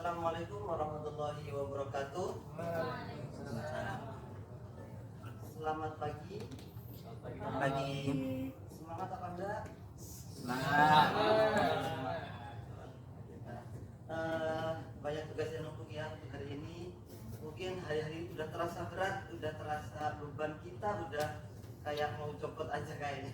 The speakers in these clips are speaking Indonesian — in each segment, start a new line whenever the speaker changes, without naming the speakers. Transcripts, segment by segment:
Assalamualaikum warahmatullahi wabarakatuh. Selamat pagi.
Pagi.
Semangat apa enggak?
Semangat.
Banyak tugas yang numpuk ya hari ini. Mungkin hari-hari udah terasa berat, udah terasa beban kita udah kayak mau copot aja kayaknya.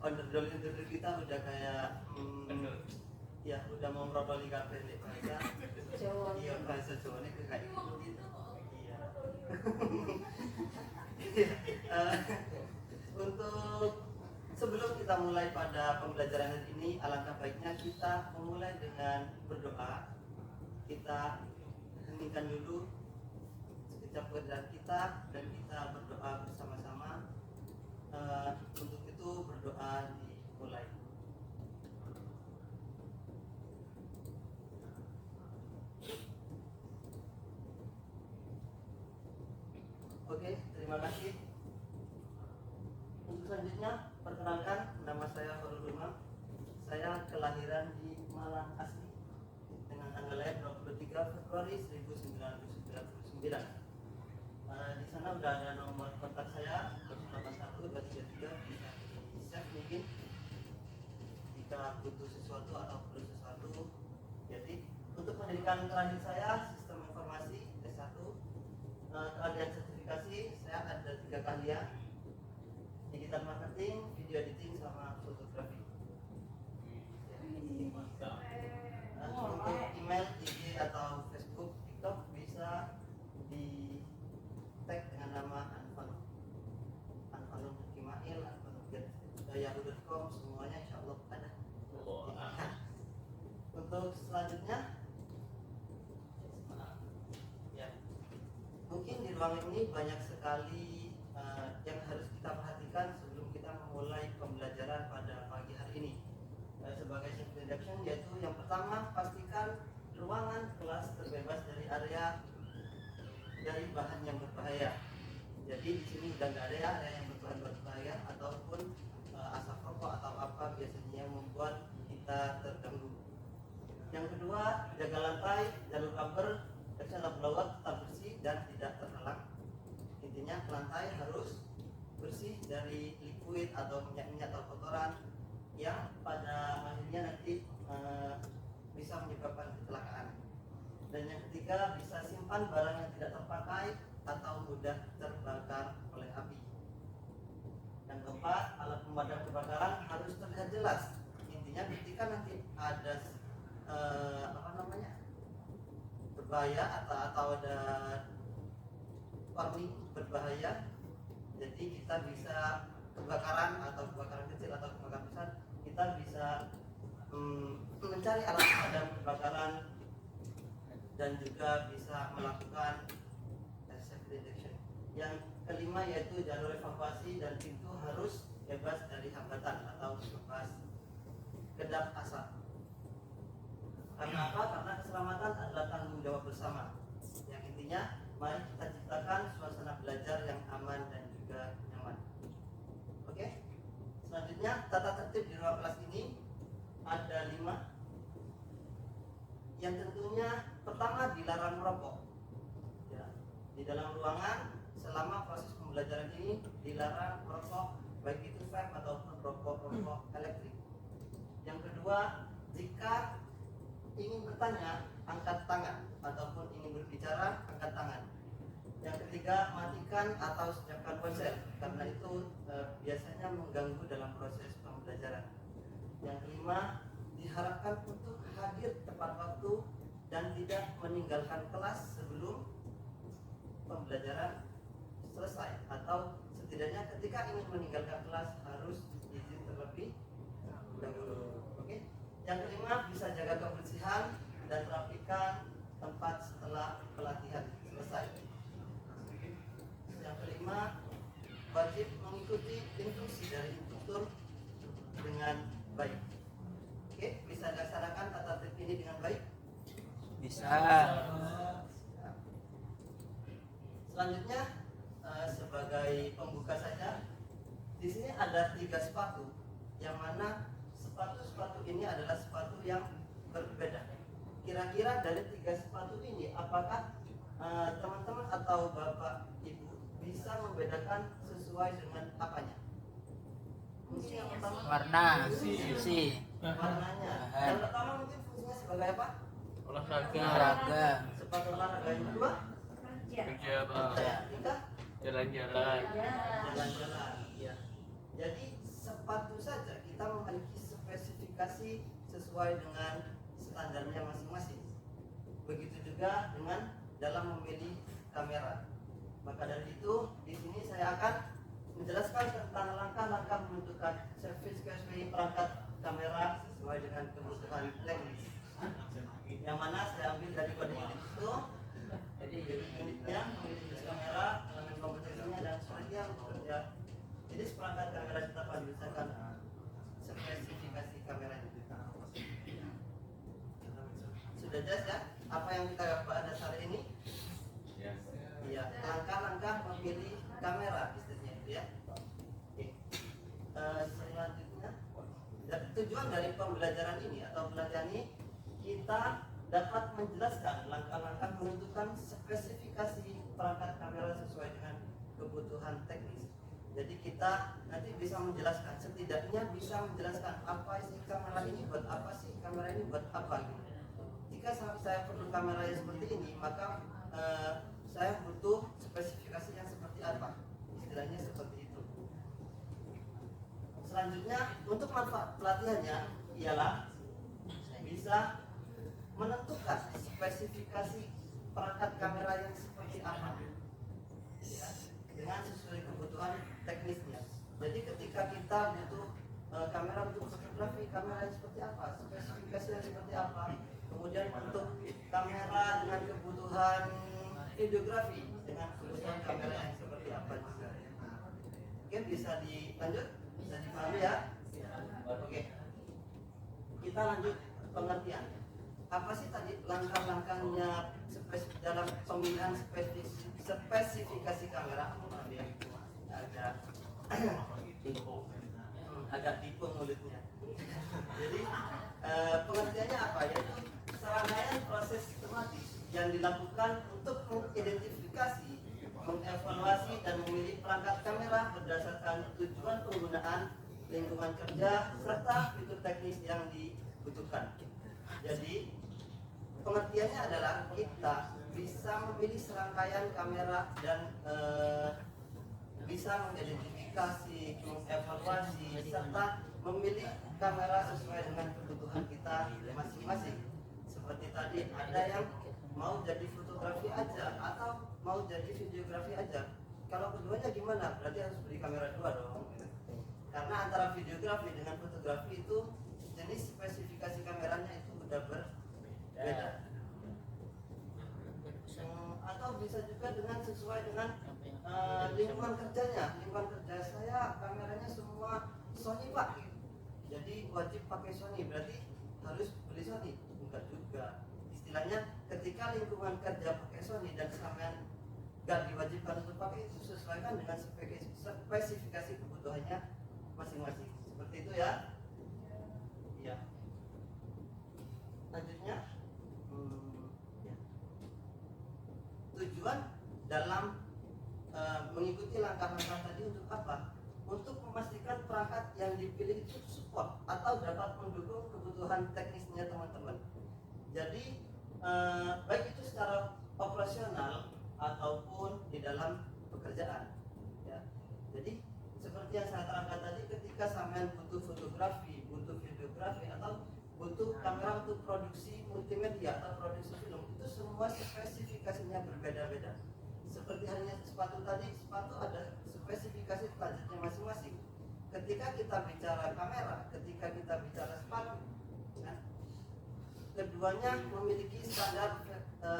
Onderdol kita udah kayak ya udah mau merotoli kafe nih bahasa Jawa. Iya bahasa Jawa nih kayak gitu. Iya. Untuk sebelum kita mulai pada pembelajaran hari ini, alangkah baiknya kita memulai dengan berdoa. Kita heningkan dulu sekejap keadaan kita dan kita berdoa bersama-sama. Untuk itu berdoa dimulai. Oke, terima kasih. Untuk selanjutnya, perkenalkan nama saya Farul Umar. Saya kelahiran di Malang asli dengan tanggal lahir 23 Februari 1999. Di sana udah ada nomor kontak saya 081 233 bisa di-save mungkin jika butuh sesuatu atau perlu sesuatu. Jadi untuk pendidikan terakhir saya sistem informasi S1, keahlian sertifikasi saya ada 3 keahlian: digital marketing, video editing, sama fotografi. Untuk email, IG atau Facebook, TikTok bisa di tag dengan nama Anfanum Kimail atau yahoo.com, semuanya insya Allah ada. Untuk selanjutnya, ya, mungkin di ruangan ini banyak sekali yang harus kita perhatikan sebelum kita memulai pembelajaran pada pagi hari ini. Sebagai introduction, yaitu yang pertama, pastikan ruangan kelas terbebas dari bahan yang berbahaya. Jadi di sini udah nggak ada ya area yang berbahan berbahaya ataupun asap rokok atau apa biasanya yang membuat kita terganggu. Yang kedua, jaga lantai, jalur cover, jalur blower tetap bersih dan tidak terhalang. Intinya lantai harus bersih dari liquid atau minyak-minyak atau kotoran yang pada akhirnya nanti bisa menyebabkan kecelakaan. Dan yang ketiga, bisa simpan barang yang tidak terpakai atau mudah terbakar oleh api. Yang keempat, alat pemadam kebakaran harus terlihat jelas. Intinya ketika nanti ada berbahaya atau ada warning berbahaya, jadi kita bisa kebakaran atau kebakaran kecil atau kebakaran besar, kita bisa mencari alat pemadam kebakaran dan juga bisa melakukan safety detection. Yang kelima yaitu jalur evakuasi dan pintu harus bebas dari hambatan atau bebas kedap asap. Karena apa? Karena keselamatan adalah tanggung jawab bersama. Yang intinya, mari kita ciptakan suasana belajar yang aman dan juga nyaman. Oke? Selanjutnya, tata tertib di ruang kelas ini ada 5. Yang tentunya pertama, dilarang merokok. Ya, di dalam ruangan selama proses pembelajaran ini dilarang merokok, baik itu vape ataupun rokok elektrik. Yang kedua, jika ingin bertanya, angkat tangan, ataupun ingin berbicara, angkat tangan. Yang ketiga, matikan atau siapkan ponsel, karena itu biasanya mengganggu dalam proses pembelajaran. Yang kelima, diharapkan untuk hadir tepat waktu dan tidak meninggalkan kelas sebelum pembelajaran selesai, atau setidaknya ketika ingin meninggalkan kelas harus izin terlebih dahulu. Oke? Yang kelima, bisa jaga kebersihan dan rapikan tempat setelah pelatihan selesai. Yang kelima, wajib mengikuti instruksi dari instruktur dengan baik. Oke, bisa dilaksanakan tata tertib ini dengan baik?
Bisa.
Selanjutnya, sebagai pembuka saja, di sini ada 3 sepatu, yang mana sepatu-sepatu ini adalah sepatu yang berbeda. Kira-kira kira-kira dari 3 sepatu ini, apakah teman-teman atau bapak ibu bisa membedakan sesuai dengan apanya? Fungsi yang pertama
Warna. Fungsi.
warnanya. Yang pertama mungkin fungsinya sebagai apa?
Olahraga.
Sepatu olahraga. Yang kedua
Kerja
ketiga
jalan-jalan.
jalan-jalan. Ya. Jadi sepatu saja kita memiliki spesifikasi sesuai dengan standarnya masing-masing. Begitu juga dengan dalam memilih kamera. Maka dari itu di sini saya akan menjelaskan tentang langkah-langkah menentukan spesifikasi perangkat kamera sesuai dengan kebutuhan teknis. Yang mana saya ambil dari kode unit itu. Jadi unitnya memilih jenis kamera, elemen kompetensinya dan seterusnya bekerja. Jadi seperangkat kamera kita akan berdasarkan spesifikasi kameranya. Sudah jelas ya apa yang kita bahas hari ini? Iya, langkah-langkah memilih kamera istilahnya itu ya. Oke. Selanjutnya, tujuan dari pembelajaran ini atau pelajaran ini kita dapat menjelaskan langkah-langkah menentukan spesifikasi perangkat kamera sesuai dengan kebutuhan teknis. Jadi kita nanti bisa menjelaskan, setidaknya bisa menjelaskan apa isi kamera ini buat apa sih, kamera ini buat apa gitu. Jika saya perlu kamera yang seperti ini, maka saya butuh spesifikasi yang seperti apa, istilahnya seperti itu. Selanjutnya untuk manfaat pelatihannya ialah bisa menentukan spesifikasi perangkat kamera yang seperti apa ya, dengan sesuai kebutuhan teknisnya. Jadi ketika kita butuh kamera untuk fotografi, kamera yang seperti apa, spesifikasi yang seperti apa. Kemudian untuk kamera dengan kebutuhan videografi dengan kebutuhan kamera yang seperti apa juga. Oke, bisa dilanjut, bisa dipahami ya. Oke, kita lanjut pengertian. Apa sih tadi langkah-langkahnya dalam pemilihan spesifikasi kamera? Ya, agak tipu mulutnya. Jadi pengertiannya apa? Yaitu serangkaian proses sistematis yang dilakukan untuk mengidentifikasi, mengevaluasi dan memilih perangkat kamera berdasarkan tujuan penggunaan, lingkungan kerja serta fitur teknis yang dibutuhkan. Jadi pengertiannya adalah kita bisa memilih serangkaian kamera dan bisa mengidentifikasi, mengevaluasi serta memilih kamera sesuai dengan kebutuhan kita masing-masing. Seperti tadi ada yang mau jadi fotografi aja atau mau jadi videografi aja. Kalau keduanya gimana? Berarti harus beli kamera dua dong. Karena antara videografi dengan fotografi itu jenis spesifikasi kameranya itu udah berbeda. Atau bisa juga dengan sesuai dengan lingkungan kerjanya. Lingkungan kerja saya kameranya semua Sony Pak. Jadi wajib pakai Sony, berarti harus beli Sony? Enggak juga. Istilahnya ketika lingkungan kerja pakai Sony dan sampean gak diwajibkan untuk pakai, itu sesuaikan dengan spesifikasi kebutuhannya masing-masing. Seperti itu ya. Iya. Lanjutnya, ya. Tujuan dalam mengikuti langkah-langkah tadi untuk apa? Untuk memastikan perangkat yang dipilih itu support atau dapat mendukung kebutuhan teknisnya teman-teman. Jadi baik itu secara operasional ataupun di dalam pekerjaan. Ya. Jadi seperti yang saya terangkan tadi, ketika sampean butuh fotografi, butuh videografi atau butuh kamera untuk produksi multimedia atau produksi film, itu semua spesifikasinya berbeda-beda. Seperti halnya sepatu tadi, sepatu ada spesifikasi selanjutnya masing-masing. Ketika kita bicara kamera, ketika kita bicara sepatu, nah, keduanya memiliki standar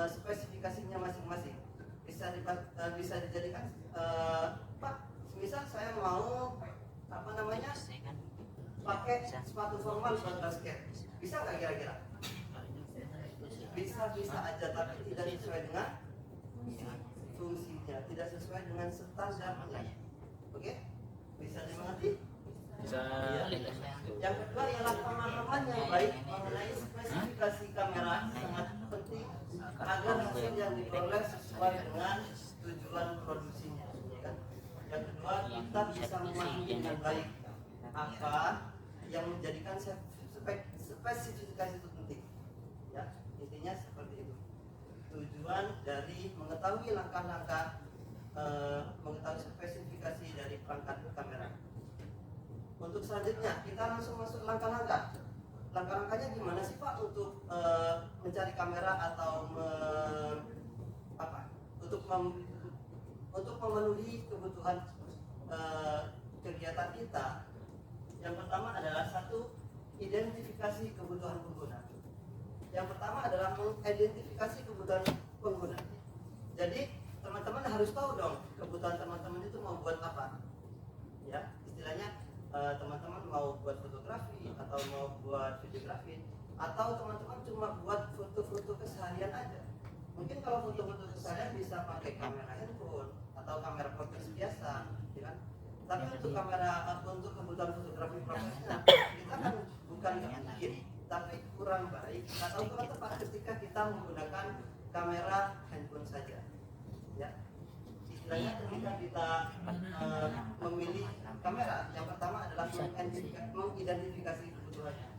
spesifikasinya masing-masing. Bisa dijadikan Pak, misal saya mau apa namanya pakai sepatu formal buat basket, bisa nggak kira-kira? Bisa aja, tapi tidak sesuai dengan fungsinya, tidak sesuai dengan standarnya. Oke? Bisa dimengerti?
Bisa.
Yang kedua ialah pemahaman yang baik mengenai spesifikasi kamera sangat diperoleh sesuai dengan tujuan produksinya, ya kan? Yang kedua, kita bisa memahami dengan baik apa yang menjadikan spesifikasi itu penting, ya, intinya seperti itu. Tujuan dari mengetahui langkah-langkah, mengetahui spesifikasi dari perangkat kamera. Untuk selanjutnya kita langsung masuk langkah-langkah. Langkah-langkahnya gimana sih Pak untuk mencari kamera atau untuk memenuhi kebutuhan kegiatan kita? Yang pertama adalah satu, identifikasi kebutuhan pengguna. Yang pertama adalah mengidentifikasi kebutuhan pengguna. Jadi teman-teman harus tahu dong kebutuhan teman-teman itu mau buat apa. Ya, istilahnya teman-teman mau buat fotografi atau mau buat videografi, atau teman-teman cuma buat foto-foto keseharian aja. Mungkin kalau foto-foto keseharian bisa pakai kamera handphone atau kamera podcast biasa, ya kan? Tapi untuk kamera untuk kebutuhan fotografi profesional kita kan bukan nggak mungkin, tapi kurang baik atau kurang tepat ketika kita menggunakan kamera handphone saja, ya. Istilahnya ketika kita memilih kamera, yang pertama adalah mengidentifikasi kebutuhannya.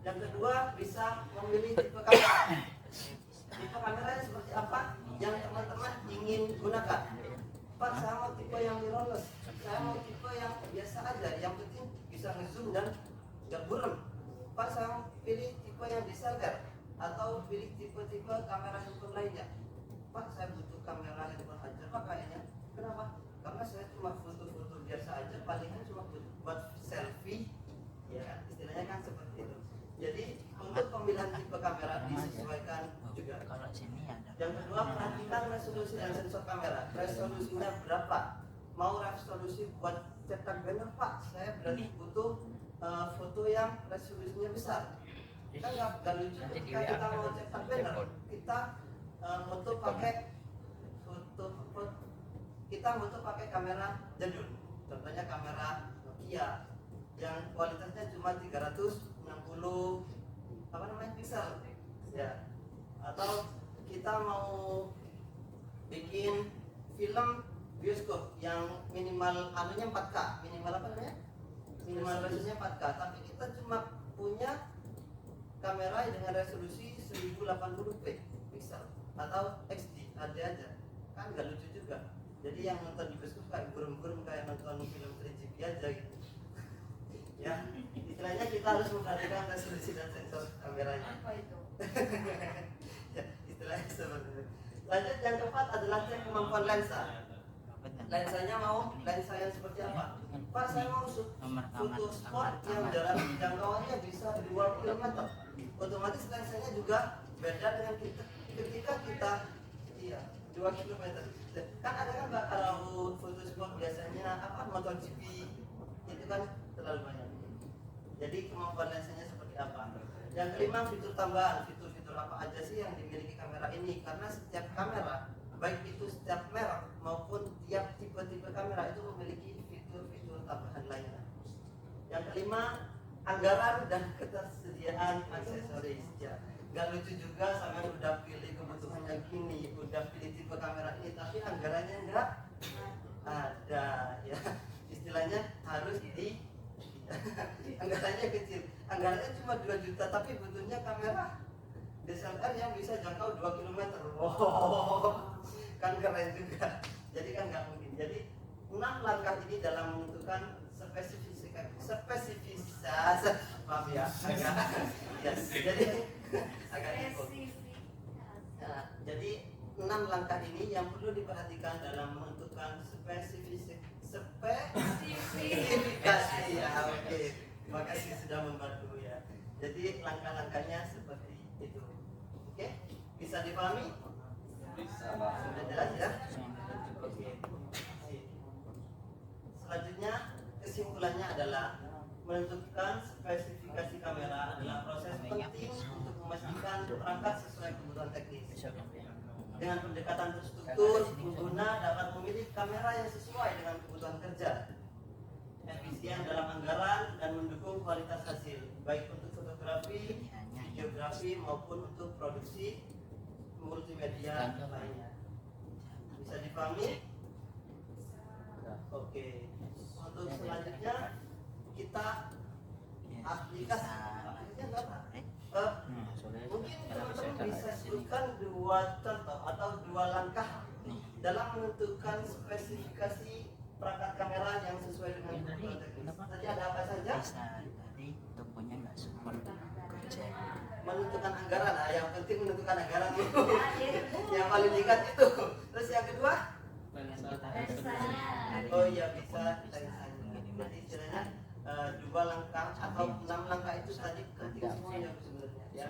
Yang kedua, bisa memilih tipe kamera. Tipe kameranya seperti apa yang teman-teman ingin gunakan. Pak, saya mau tipe yang mirrorless, saya mau tipe yang biasa aja, yang penting bisa ngezoom dan nggak buram. Pak, saya mau pilih tipe yang DSLR atau pilih tipe-tipe kamera handphone lainnya. Pak, saya butuh kamera handphone aja Pak kayaknya. Kenapa? Karena saya cuma foto-foto biasa aja, palingan cuma buat selfie, ya istilahnya kan seperti itu. Jadi untuk pemilihan tipe kamera disesuaikan juga. Yang kedua, perhatikan resolusi dan sensor kamera. Resolusinya berapa? Mau resolusi buat cetak banner Pak, saya berarti butuh foto yang resolusinya besar. Kita nggak lucu ketika kita mau cetak banner, kita butuh pakai kamera jadul. Contohnya kamera Nokia yang kualitasnya cuma 360 piksel, ya. Atau kita mau bikin film bioskop yang minimal 4K, minimal resolusinya 4K, tapi kita cuma punya kamera dengan resolusi 1080p pixel atau XD, ada aja, kan nggak lucu juga. Jadi yang nonton di bioskop kayak burung-burung, kayak nonton film 3GP aja gitu. Ya, istilahnya kita harus memperhatikan resolusi dan sensor kameranya.
Apa itu?
Ya, istilahnya seperti itu. Lanjut, yang keempat adalah cek kemampuan lensa. Lensanya mau lensa yang seperti apa? Pak, saya mau foto sport yang jarak jangkauannya bisa 2 km. Otomatis lensanya juga beda dengan ketika kita 2 km. Kan ada kan Mbak, kalau foto sport biasanya MotoGP itu kan terlalu banyak. Jadi kemampuan lensanya seperti apa? Yang kelima, fitur tambahan. Fitur-fitur apa aja sih yang dimiliki kamera ini? Karena setiap kamera, baik itu setiap merek maupun tiap tipe-tipe kamera itu memiliki fitur-fitur tambahan lainnya. Yang kelima, anggaran dan ketersediaan aksesoris. Ya, nggak lucu juga sampai udah pilih kebutuhannya gini, udah pilih tipe kamera ini, tapi anggarannya nggak ada, ya. Istilahnya harus anggarannya kecil, anggarannya cuma 2 juta, tapi butuhnya kamera DSLR yang bisa jangkau 2 km. Wow, kan keren juga. Jadi kan nggak mungkin. Jadi 6 langkah ini dalam menentukan spesifikasi, maaf ya, jadi agak jadi 6 langkah ini yang perlu diperhatikan dalam menentukan spesifikasi. Ya, oke. Terima kasih sudah membantu ya. Jadi langkah-langkahnya seperti itu. Oke, bisa dipahami?
Bisa, Pak.
Sudah jelas ya? Oke. Selanjutnya, kesimpulannya adalah menentukan spesifikasi kamera adalah proses penting untuk memastikan perangkat sesuai kebutuhan teknis. Dengan pendekatan terstruktur, pengguna dapat memilih kamera yang sesuai dengan kebutuhan kerja, efisien dalam anggaran, dan mendukung kualitas hasil, baik untuk fotografi, videografi maupun untuk produksi multimedia lainnya. Bisa dipahami? Oke. Untuk selanjutnya kita aplikasinya apa? Mungkin teman-teman bisa sebutkan dua contoh atau dua langkah dalam menentukan spesifikasi perangkat kamera yang sesuai dengan kebutuhan teknis. Tadi ada apa saja?
Tadi tokonya nggak support kerja.
Menentukan anggaran, nah, yang penting menentukan anggaran itu yang paling diingat itu. Terus yang kedua, oh iya bisa jadi istilahnya dua langkah atau 6 langkah itu tadi penting semuanya sebenarnya ya.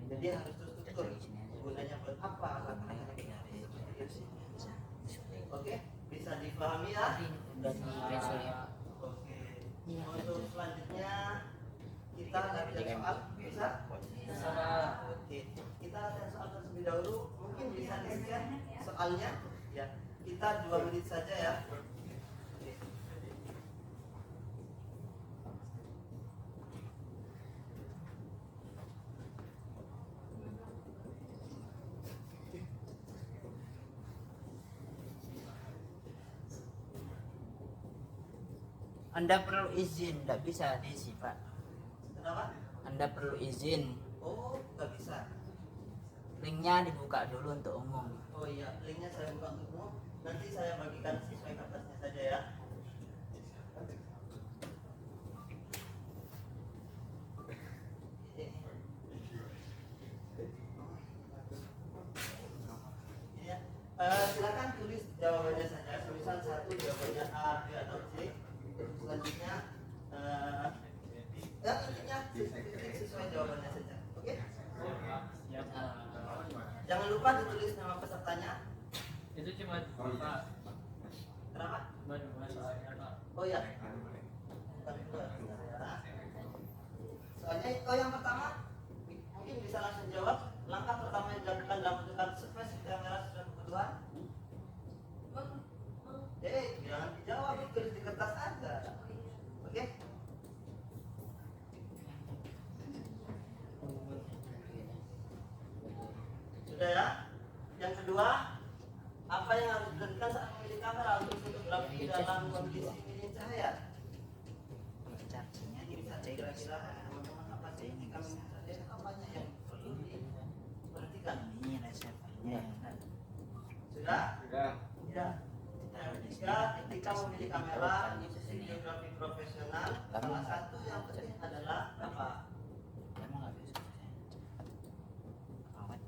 Jadi harus terstruktur gunanya buat apa langkahnya seperti itu. Oke, bisa dipahami ya? Oke. Untuk selanjutnya kita latihan soal bisa? Oke. Kita latihan soal terlebih dahulu. Mungkin bisa di-share soalnya ya. Kita 2 menit saja ya.
Anda perlu izin, tidak bisa diisi Pak.
Kenapa?
Anda perlu izin.
Oh, nggak bisa.
Linknya dibuka dulu untuk umum.
Oh iya, linknya saya buka untuk umum. Nanti saya bagikan sesuai kertasnya saja ya. Ya. Silakan tulis jawabannya saja. Tulisan 1 jawabannya A, B atau C. Selanjutnya, intinya sesuai jawabannya saja. Oke? Jangan lupa ditulis nama pesertanya.
Itu cuma Pak.
Kenapa?
Cuma dua soalnya Pak.
Oh ya. Soalnya yang pertama mungkin bisa langsung jawab. Langkah pertama yang dilakukan dalam menentukan spesifikasi kamera sesuai kebutuhan. Jangan dijawab, tulis di kertas aja. Oke? Sudah ya? Yang kedua, apa yang harus dilakukan saat memilih kamera untuk fotografi dalam kondisi minim cahaya?
Chargingnya
Bisa
dicek.
kira-kira teman-teman apa sih ketika minim cahaya? Apanya yang perlu diperhatikan?
Ini reservernya.
Sudah?
Sudah.
Ya. Yang ketiga, ketika memilih kamera videografi profesional, salah satu yang penting adalah apa?
Emang nggak bisa. Awet.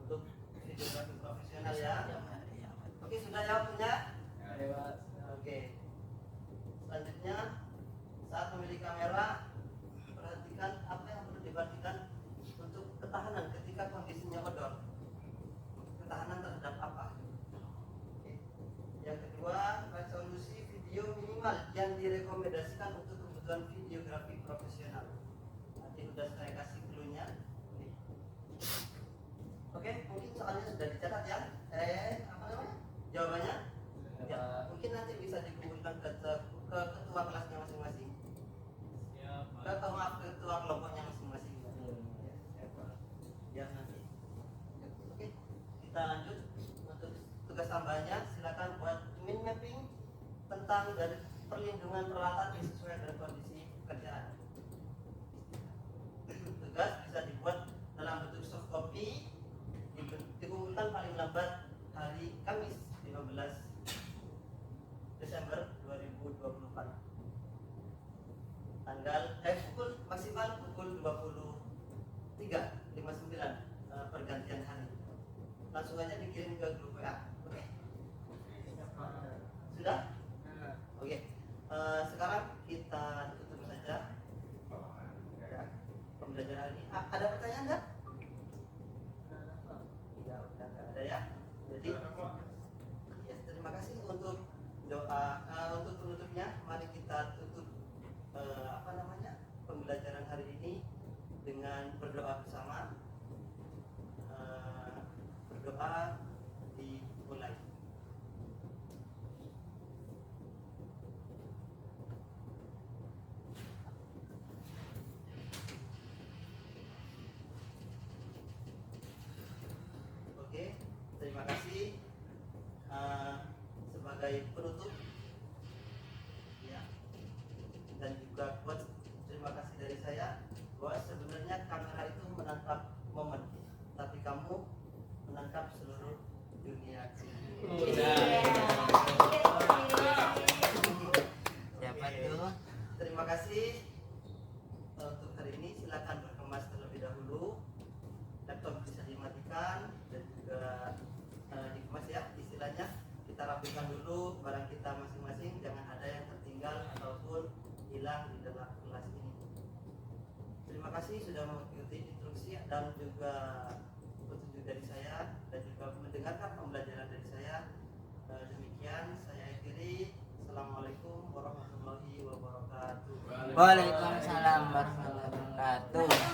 Untuk videografi profesional ya.
Ya, awet.
Oke, sudah jawabnya?
Lewat.
Oke. Selanjutnya, saat memilih kamera, perhatikan apa yang perlu diperhatikan untuk ketahanan ketika kondisinya odor. Ketahanan terhadap apa? Oke. Yang kedua, resolusi video minimal yang direkomendasikan untuk kebutuhan videografi profesional. Nanti udah saya kasih clue-nya. Oke, mungkin soalnya sudah dicatat ya. Apa namanya? Jawabannya? Ya, mungkin nanti bisa dikumpulkan ke ketua kelasnya masing-masing.
Siap Pak.
Ketua kelompoknya masing-masing. Ya nanti. Oke, kita lanjut untuk tugas tambahannya. Silakan buat min mapping tentang dari perlindungan peralatan sesuai dengan kondisi pekerjaan. Tugas bisa dibuat dalam bentuk soft copy, dikumpulkan paling lambat hari Kamis 15 Desember 2024. Pukul maksimal pukul 23.59 pergantian hari. Langsung aja dikirim ke grup WA. Oke. Sudah? Oke. Sekarang kita tutup saja ya, pembelajaran ini. Ada pertanyaan nggak? Tidak, udah nggak ada ya. Jadi, ya, terima kasih untuk doa untuk penutupnya. Mari kita tutup pembelajaran hari ini dengan berdoa bersama. Berdoa dimulai. Oke, terima kasih. Sebagai penutup ya, dan juga coach, terima kasih dari saya bahwa sebenarnya kamera itu menangkap momen, tapi kamu menangkap seluruh dunia.
Siapa tuh?
Terima kasih untuk hari ini. Silakan berkemas terlebih dahulu. Laptop bisa dimatikan dan juga dikemas ya, istilahnya kita rapikan dulu barang kita masing-masing, jangan ada yang tertinggal ataupun hilang di dalam kelas ini. Terima kasih sudah mengikuti instruksi dan juga petunjuk dari saya dan juga mendengarkan pembelajaran dari saya. Demikian saya akhiri. Assalamualaikum warahmatullahi wabarakatuh.
Waalaikumsalam warahmatullahi wabarakatuh.